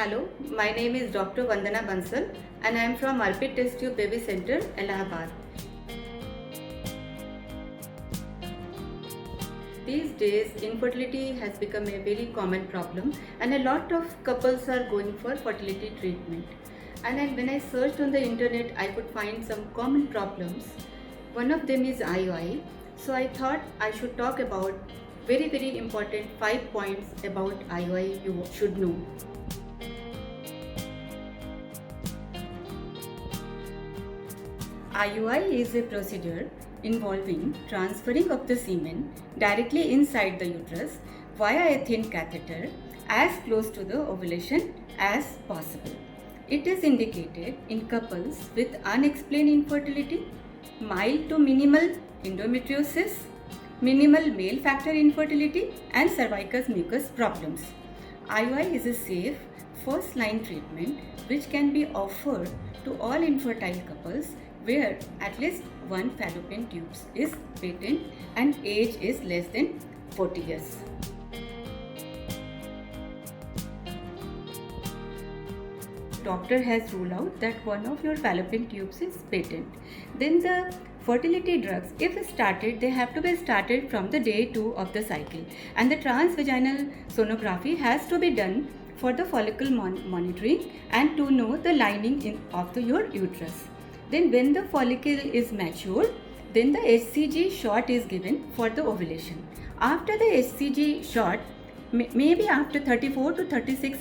Hello, my name is Dr. Vandana Bansal and I am from Arpit Test Tube Baby Center, Allahabad. These days, infertility has become a very common problem and a lot of couples are going for fertility treatment. When I searched on the internet, I could find some common problems. One of them is IUI. So I thought I should talk about very important 5 points about IUI you should know. IUI is a procedure involving transferring of the semen directly inside the uterus via a thin catheter as close to the ovulation as possible. It is indicated in couples with unexplained infertility, mild to minimal endometriosis, minimal male factor infertility, and cervical mucus problems. IUI is a safe first line treatment which can be offered to all infertile couples where at least one fallopian tube is patent and age is less than 40 years. Doctor has ruled out that one of your fallopian tubes is patent. Then the fertility drugs, if started, they have to be started from the day 2 of the cycle, and the transvaginal sonography has to be done for the follicle monitoring and to know the lining of your uterus. Then when the follicle is mature, then the HCG shot is given for the ovulation. After the HCG shot, maybe after 34 to 36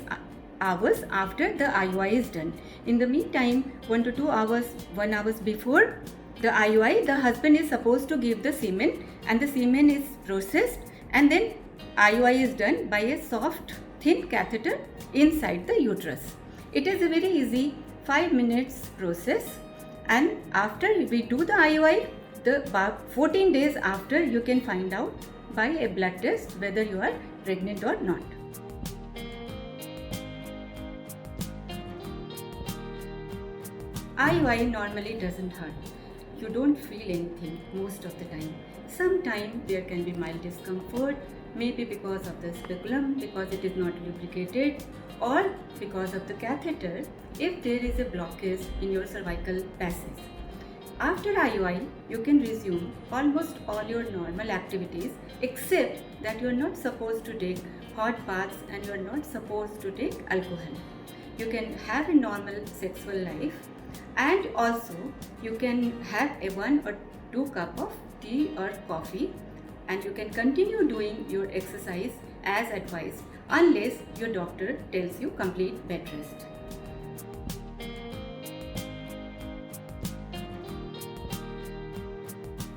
hours after the IUI is done. In the meantime, 1 to 2 hours, 1 hour before the IUI, the husband is supposed to give the semen and the semen is processed and then IUI is done by a soft thin catheter inside the uterus. It is a very easy 5 minutes process. And after we do the IUI, about 14 days after, you can find out by a blood test whether you are pregnant or not. IUI normally doesn't hurt. You don't feel anything most of the time. Sometimes there can be mild discomfort, maybe because of the speculum, because it is not lubricated, or because of the catheter if there is a blockage in your cervical passage. After IUI, you can resume almost all your normal activities except that you are not supposed to take hot baths and you are not supposed to take alcohol. You can have a normal sexual life and also you can have a 1 or 2 cup of tea or coffee and you can continue doing your exercise as advised unless your doctor tells you complete bed rest.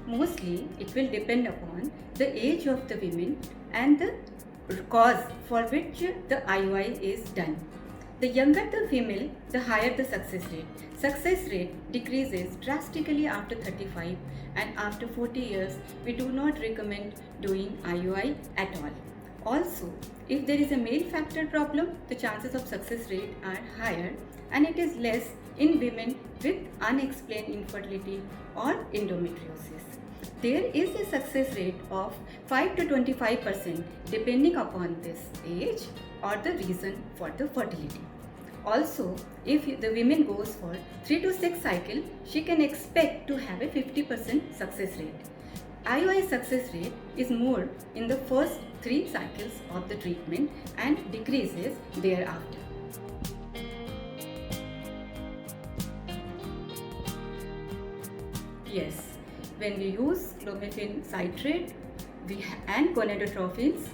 Mostly it will depend upon the age of the women and the cause for which the IUI is done. The younger the female, the higher the success rate. Success rate decreases drastically after 35 and after 40 years, we do not recommend doing IUI at all. Also, if there is a male factor problem, the chances of success rate are higher and it is less in women with unexplained infertility or endometriosis. There is a success rate of 5 to 25% depending upon this age or the reason for the fertility. Also, if the woman goes for 3 to 6 cycle, she can expect to have a 50% success rate. IUI success rate is more in the first 3 cycles of the treatment and decreases thereafter. Yes, when we use clomiphene citrate and gonadotropins,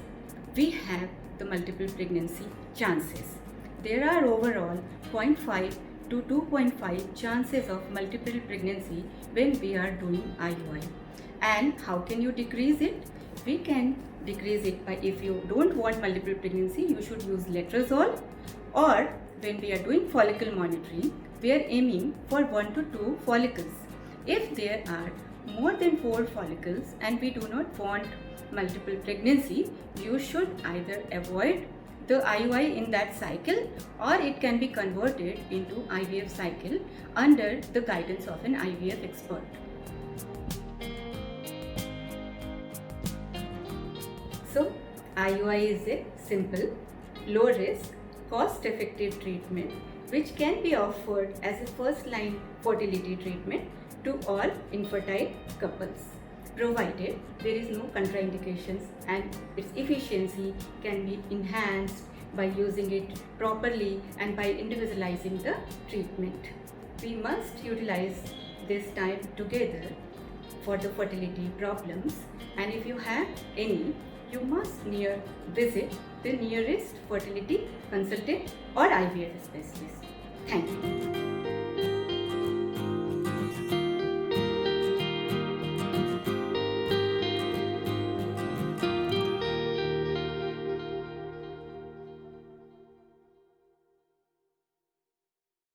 we have the multiple pregnancy chances. There are overall 0.5 to 2.5 chances of multiple pregnancy when we are doing IUI. And how can you decrease it? We can decrease it by, if you don't want multiple pregnancy, you should use letrozole, or when we are doing follicle monitoring, we are aiming for 1 to 2 follicles. If there are more than 4 follicles and we do not want multiple pregnancy, you should either avoid the IUI in that cycle or it can be converted into IVF cycle under the guidance of an IVF expert. So IUI is a simple, low risk cost-effective treatment which can be offered as a first-line fertility treatment to all infertile couples, provided there is no contraindications and its efficiency can be enhanced by using it properly and by individualizing the treatment. We must utilize this time together for the fertility problems, and if you have any, you must visit the nearest fertility consultant or IVF specialist. Thank you.